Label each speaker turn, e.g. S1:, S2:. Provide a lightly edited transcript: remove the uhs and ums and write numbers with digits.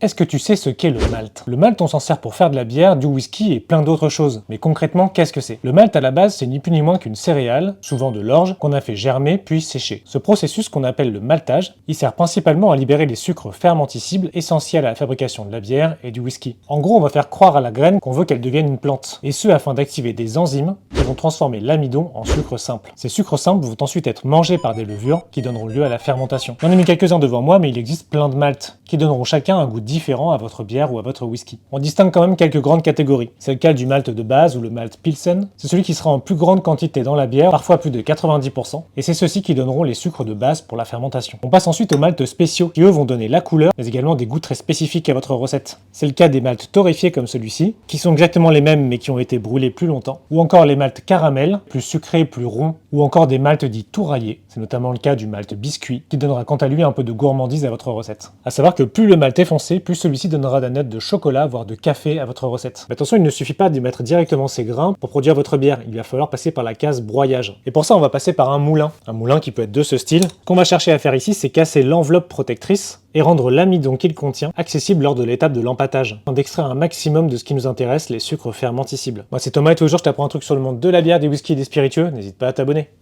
S1: Est-ce que tu sais ce qu'est le malt? Le malt, on s'en sert pour faire de la bière, du whisky et plein d'autres choses. Mais concrètement, qu'est-ce que c'est? Le malt, à la base, c'est ni plus ni moins qu'une céréale, souvent de l'orge, qu'on a fait germer puis sécher. Ce processus qu'on appelle le maltage, il sert principalement à libérer les sucres fermentescibles essentiels à la fabrication de la bière et du whisky. En gros, on va faire croire à la graine qu'on veut qu'elle devienne une plante, et ce afin d'activer des enzymes qui vont transformer l'amidon en sucre simple. Ces sucres simples vont ensuite être mangés par des levures qui donneront lieu à la fermentation. J'en ai mis quelques-uns devant moi, mais il existe plein de maltes qui donneront chacun un goût différent à votre bière ou à votre whisky. On distingue quand même quelques grandes catégories. C'est le cas du malt de base ou le malt Pilsen. C'est celui qui sera en plus grande quantité dans la bière, parfois plus de 90%, et c'est ceux-ci qui donneront les sucres de base pour la fermentation. On passe ensuite aux maltes spéciaux, qui eux vont donner la couleur, mais également des goûts très spécifiques à votre recette. C'est le cas des maltes torréfiés comme celui-ci, qui sont exactement les mêmes mais qui ont été brûlés plus longtemps, ou encore les maltes caramel, plus sucrés, plus ronds, ou encore des maltes dits touraillés. C'est notamment le cas du malt biscuit, qui donnera quant à lui un peu de gourmandise à votre recette. A savoir que plus le malt est foncé, plus celui-ci donnera des notes de chocolat, voire de café à votre recette. Mais attention, il ne suffit pas d'y mettre directement ces grains pour produire votre bière, il va falloir passer par la case broyage. Et pour ça, on va passer par un moulin qui peut être de ce style. Ce qu'on va chercher à faire ici, c'est casser l'enveloppe protectrice et rendre l'amidon qu'il contient accessible lors de l'étape de l'empâtage, afin d'extraire un maximum de ce qui nous intéresse, les sucres fermentescibles. Moi c'est Thomas et toujours je t'apprends un truc sur le monde de la bière, des whisky et des spiritueux, n'hésite pas à t'abonner.